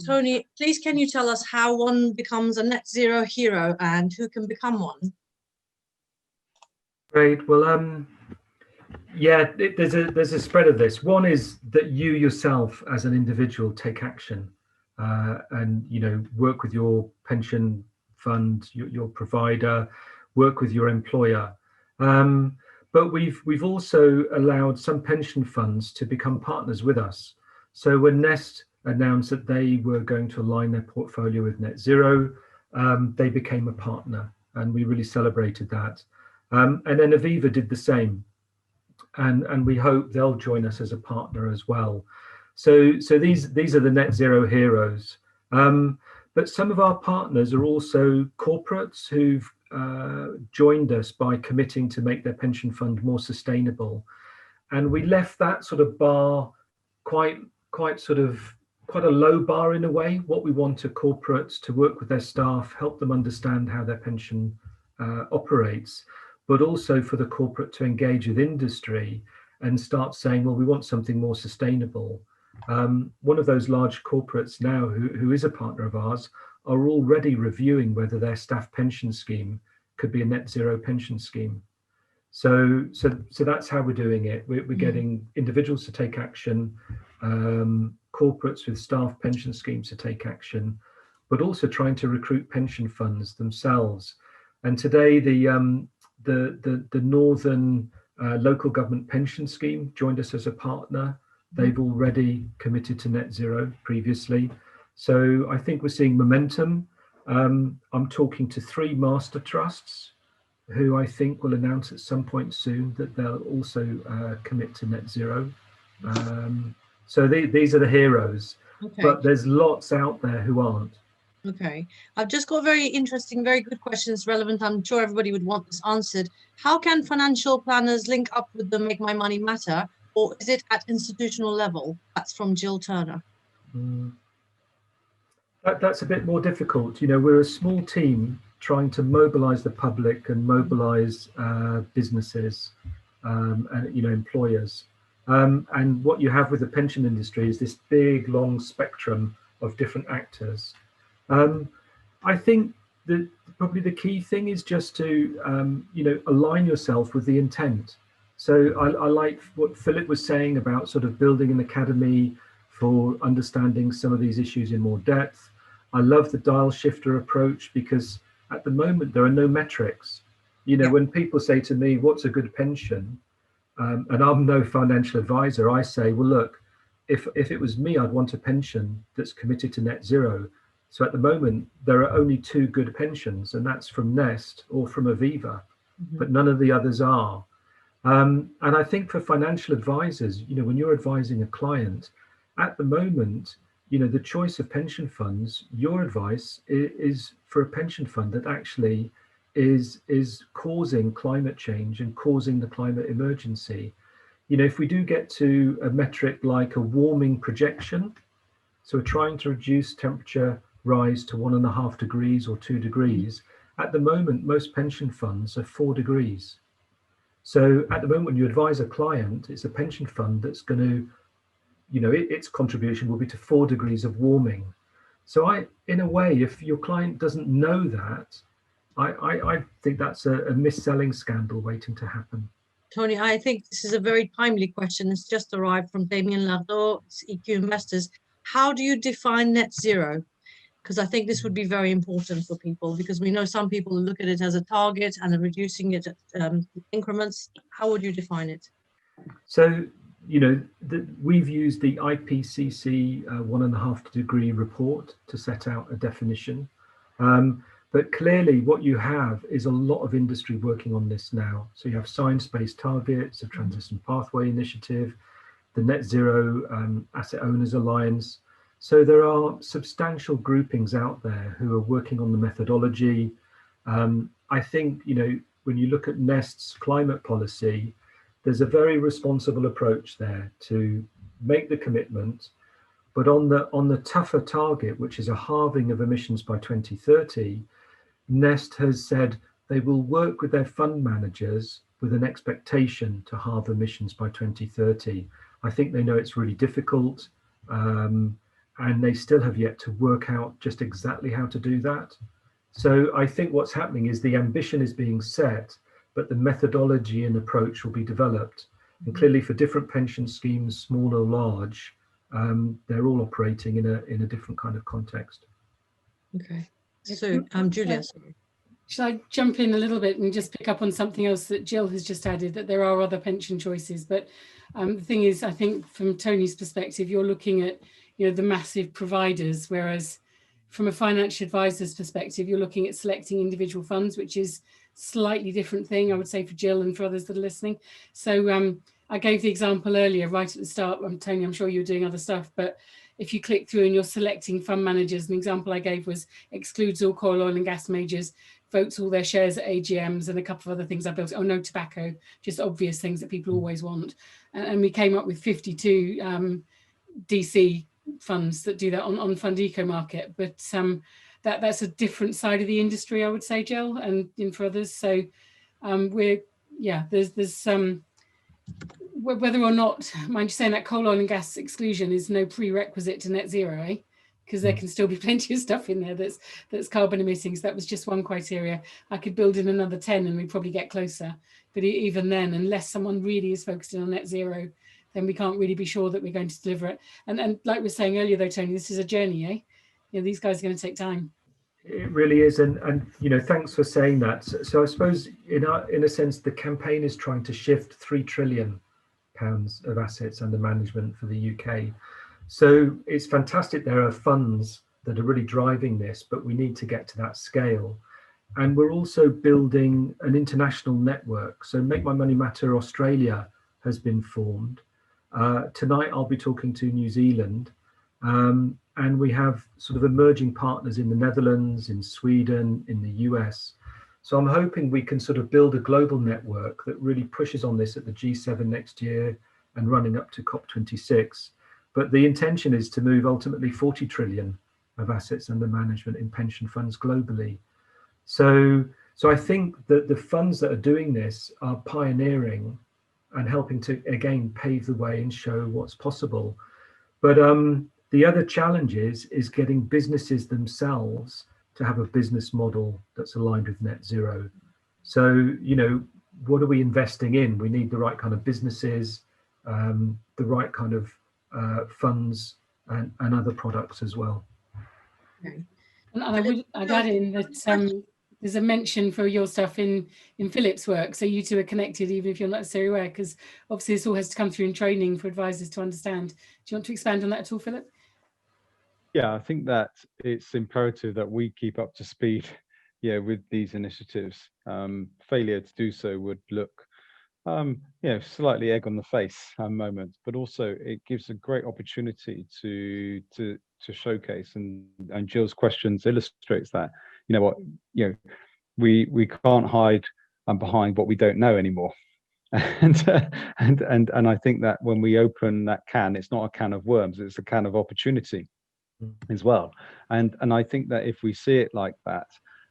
Tony, please can you tell us how one becomes a net zero hero and who can become one? Great. Well, yeah, there's a spread of this. One is that you yourself as an individual take action and work with your pension fund, your provider, work with your employer. But we've also allowed some pension funds to become partners with us. So when Nest announced that they were going to align their portfolio with net zero, they became a partner, and we really celebrated that. And then Aviva did the same, and we hope they'll join us as a partner as well. So these are the net zero heroes. But some of our partners are also corporates who've joined us by committing to make their pension fund more sustainable, and we left that sort of bar quite a low bar in a way. What we want are corporates to work with their staff, help them understand how their pension operates, but also for the corporate to engage with industry and start saying, well, we want something more sustainable. One of those large corporates now who is a partner of ours are already reviewing whether their staff pension scheme could be a net zero pension scheme. So that's how we're doing it. We're getting individuals to take action, corporates with staff pension schemes to take action, but also trying to recruit pension funds themselves. And today the Northern Local Government Pension Scheme joined us as a partner. They've already committed to net zero previously. So I think we're seeing momentum. I'm talking to 3 master trusts who I think will announce at some point soon that they'll also commit to net zero. So these are the heroes, but there's lots out there who aren't. Okay, I've just got very interesting, very good questions relevant. I'm sure everybody would want this answered. How can financial planners link up with the Make My Money Matter, or is it at institutional level? That's from Jill Turner. That's a bit more difficult. We're a small team trying to mobilize the public and mobilize businesses and employers. And what you have with the pension industry is this big, long spectrum of different actors. I think that probably the key thing is just to, align yourself with the intent. So I like what Philip was saying about sort of building an academy for understanding some of these issues in more depth. I love the Dialshifter approach because at the moment there are no metrics. When people say to me, what's a good pension? And I'm no financial advisor, I say, well, look, if it was me, I'd want a pension that's committed to net zero. So at the moment, there are only 2 good pensions, and that's from Nest or from Aviva, but none of the others are. And I think for financial advisors, when you're advising a client, at the moment, the choice of pension funds, your advice is for a pension fund that actually is causing climate change and causing the climate emergency. If we do get to a metric like a warming projection, so we're trying to reduce temperature rise to 1.5 degrees or 2 degrees. At the moment, most pension funds are 4 degrees. So at the moment, when you advise a client, it's a pension fund that's going to, its contribution will be to 4 degrees of warming. So in a way, if your client doesn't know that, I think that's a mis-selling scandal waiting to happen. Tony, I think this is a very timely question. It's just arrived from Damien Lardot, EQ Investors. How do you define net zero? Because I think this would be very important for people, because we know some people look at it as a target and are reducing it at increments. How would you define it? So, we've used the IPCC 1.5 degree report to set out a definition. But clearly what you have is a lot of industry working on this now. So you have science-based targets, the Transition Pathway Initiative, the Net Zero Asset Owners Alliance. So there are substantial groupings out there who are working on the methodology. I think, when you look at Nest's climate policy, there's a very responsible approach there to make the commitment, but on the tougher target, which is a halving of emissions by 2030, Nest has said they will work with their fund managers with an expectation to halve emissions by 2030. I think they know it's really difficult. and they still have yet to work out just exactly how to do that. So I think what's happening is the ambition is being set, but the methodology and approach will be developed. And clearly for different pension schemes, small or large, they're all operating in a different kind of context. Okay. So, Julia. Shall I jump in a little bit and just pick up on something else that Jill has just added, that there are other pension choices. But the thing is, I think from Tony's perspective, you're looking at, the massive providers, whereas from a financial advisor's perspective, you're looking at selecting individual funds, which is slightly different thing, I would say, for Jill and for others that are listening. So I gave the example earlier, right at the start. Tony, I'm sure you're doing other stuff, but if you click through and you're selecting fund managers, an example I gave was excludes all coal, oil and gas majors, votes all their shares at AGMs, and a couple of other things I built. Oh, no tobacco, just obvious things that people always want. And we came up with 52 DC funds that do that on Fund EcoMarket. But that's a different side of the industry, I would say, Jill, and for others. So there's whether or not, mind you saying, that coal, oil and gas exclusion is no prerequisite to net zero, eh? Because there can still be plenty of stuff in there that's carbon emitting. So that was just one criteria. I could build in another 10 and we'd probably get closer. But even then, unless someone really is focused on net zero, then we can't really be sure that we're going to deliver it. And like we were saying earlier, though, Tony, this is a journey, eh? These guys are going to take time. It really is, and thanks for saying that. So I suppose in a sense, the campaign is trying to shift £3 trillion of assets under management for the UK. So it's fantastic there are funds that are really driving this, but we need to get to that scale. And we're also building an international network. So Make My Money Matter Australia has been formed. Tonight I'll be talking to New Zealand, and we have sort of emerging partners in the Netherlands, in Sweden, in the US. So I'm hoping we can sort of build a global network that really pushes on this at the G7 next year and running up to COP26. But the intention is to move ultimately 40 trillion of assets under management in pension funds globally. So I think that the funds that are doing this are pioneering and helping to, again, pave the way and show what's possible. But the other challenge is getting businesses themselves to have a business model that's aligned with net zero. So, what are we investing in? We need the right kind of businesses, the right kind of funds and other products as well. Okay. And I'd add in that there's a mention for your stuff in Philip's work. So you two are connected, even if you're not necessarily aware, because obviously this all has to come through in training for advisors to understand. Do you want to expand on that at all, Philip? Yeah, I think that it's imperative that we keep up to speed, with these initiatives. Failure to do so would look, slightly egg on the face moment, but also it gives a great opportunity to showcase, and Jill's questions illustrates that. We can't hide behind what we don't know anymore. And I think that when we open that can, it's not a can of worms, it's a can of opportunity as well. And I think that if we see it like that,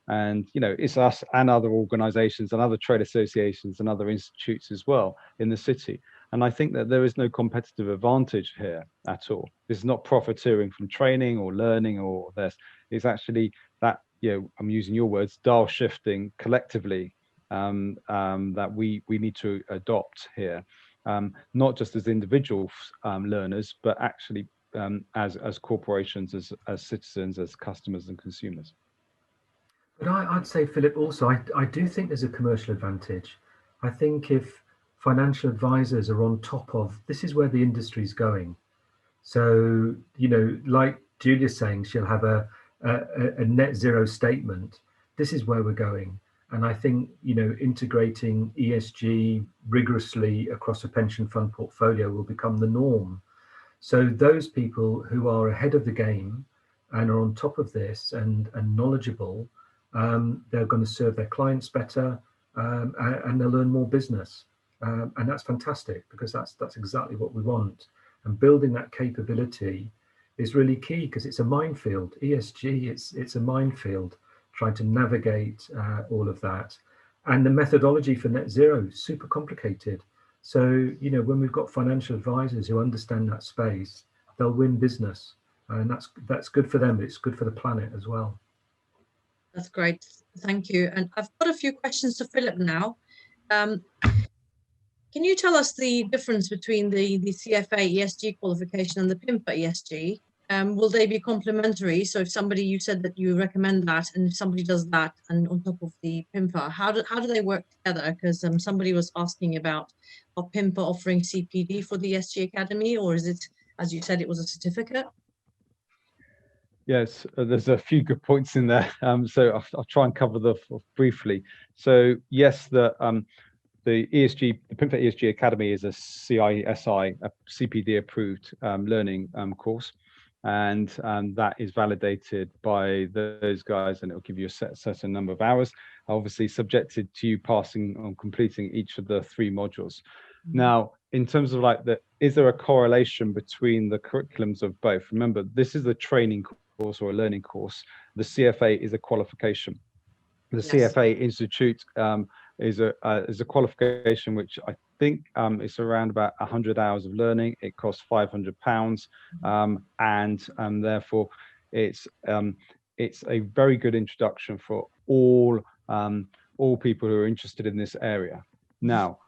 and it's us and other organizations and other trade associations and other institutes as well in the city, and I think that there is no competitive advantage here at all. This is not profiteering from training or learning or this. It's actually that, I'm using your words, dial shifting collectively, that we need to adopt here, not just as individual learners, but actually as corporations, as citizens, as customers and consumers. But I'd say, Philip, also, I do think there's a commercial advantage. I think if financial advisors are on top of, this is where the industry's going. So, like Julia's saying, she'll have a net zero statement. This is where we're going. And I think, integrating ESG rigorously across a pension fund portfolio will become the norm. So those people who are ahead of the game and are on top of this and knowledgeable, they're going to serve their clients better, and they'll earn more business. And that's fantastic, because that's exactly what we want. And building that capability is really key, because it's a minefield. ESG, it's a minefield, trying to navigate all of that. And the methodology for net zero is super complicated. So, when we've got financial advisors who understand that space, they'll win business. and that's good for them, but it's good for the planet as well. That's great. Thank you. And I've got a few questions to Philip now. Can you tell us the difference between the CFA ESG qualification and the PIMFA ESG? Will they be complementary? So if somebody, you said that you recommend that, and if somebody does that and on top of the PIMFA, how do they work together? Because somebody was asking about, are PIMFA offering CPD for the ESG Academy, or is it, as you said, it was a certificate? Yes, there's a few good points in there. So I'll try and cover them briefly. So yes, the ESG, the PIMFA ESG Academy is a CISI, a CPD approved learning course. And that is validated by those guys, and it'll give you a certain number of hours, obviously subjected to you passing on completing each of the 3 modules. Now, in terms of like is there a correlation between the curriculums of both? Remember, this is a training course or a learning course. The CFA is a qualification. The CFA Institute is a qualification which I think it's around about 100 hours of learning. It costs £500, and therefore it's a very good introduction for all people who are interested in this area. Now,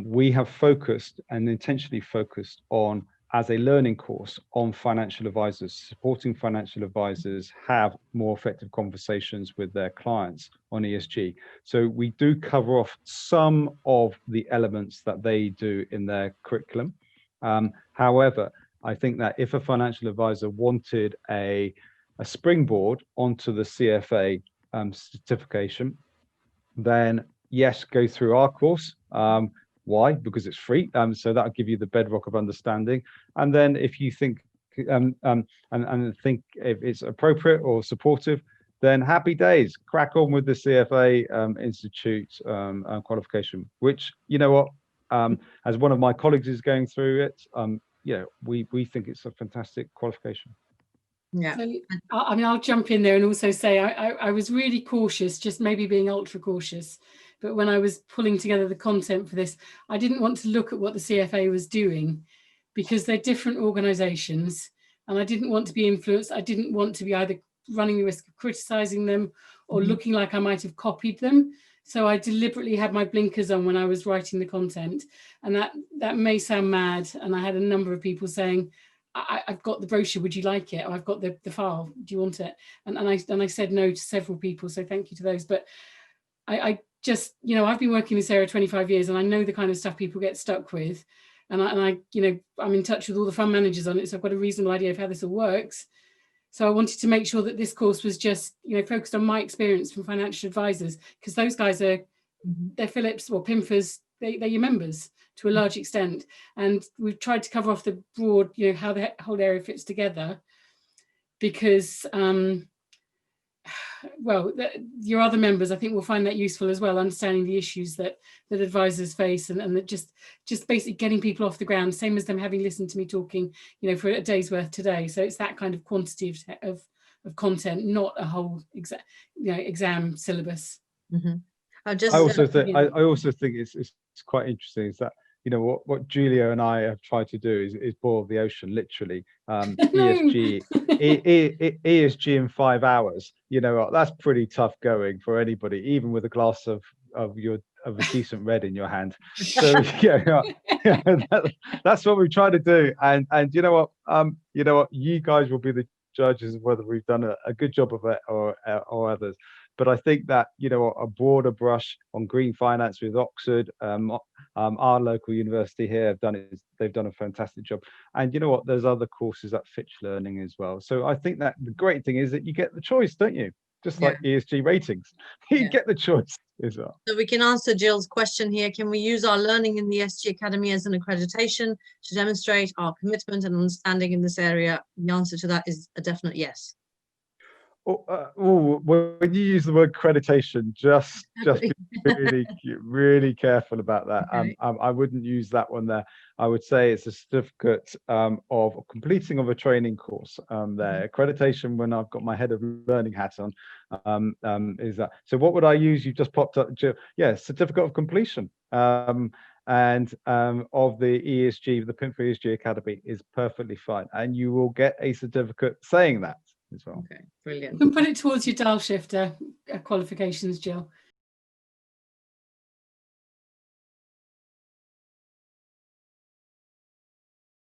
we have focused and intentionally focused on, as a learning course, on financial advisors, supporting financial advisors have more effective conversations with their clients on ESG. So we do cover off some of the elements that they do in their curriculum. However, I think that if a financial advisor wanted a springboard onto the CFA certification, then yes, go through our course. Why? Because it's free. So that'll give you the bedrock of understanding. And then if you think and think if it's appropriate or supportive, then happy days, crack on with the CFA Institute qualification, which, you know what, as one of my colleagues is going through it, we think it's a fantastic qualification. Yeah. So, I mean, I'll jump in there and also say I was really cautious, just maybe being ultra cautious. But when I was pulling together the content for this, I didn't want to look at what the CFA was doing, because they're different organisations, and I didn't want to be influenced. I didn't want to be either running the risk of criticising them or looking like I might have copied them. So I deliberately had my blinkers on when I was writing the content, and that may sound mad. And I had a number of people saying, I've got the brochure, would you like it? Or I've got the file, do you want it? And I said no to several people, so thank you to those. But I just, I've been working in this area 25 years, and I know the kind of stuff people get stuck with. And I'm in touch with all the fund managers on it, so I've got a reasonable idea of how this all works. So I wanted to make sure that this course was just, focused on my experience from financial advisors, because those guys they're Phillips or PIMFAs, they're your members to a large extent. And we've tried to cover off the broad, how the whole area fits together, because, your other members, I think, will find that useful as well, understanding the issues that advisors face, and that just basically getting people off the ground, same as them having listened to me talking, for a day's worth today. So it's that kind of quantity of content, not a whole exam syllabus. Mm-hmm. I also think it's quite interesting is that what Julia and I have tried to do is boil the ocean, literally. ESG in 5 hours. That's pretty tough going for anybody, even with a glass of a decent red in your hand. So that's what we try to do. And you know what, you guys will be the judges of whether we've done a good job of it or others. But I think that a broader brush on green finance with Oxford, our local university here they've done a fantastic job. And you know what, there's other courses at Fitch Learning as well. So I think that the great thing is that you get the choice, don't you? Just like ESG ratings, you get the choice as well. So we can answer Jill's question here. Can we use our learning in the ESG Academy as an accreditation to demonstrate our commitment and understanding in this area? The answer to that is a definite yes. When you use the word accreditation, just be really careful about that. Okay. I wouldn't use that one there. I would say it's a certificate of completing of a training course. There, accreditation, when I've got my head of learning hat on, is that. So what would I use? You just popped up, Jill. Yeah, certificate of completion. and of the ESG, the PIMFA ESG Academy is perfectly fine, and you will get a certificate saying that as well. Okay, brilliant. You can put it towards your Dialshifter qualifications, Jill.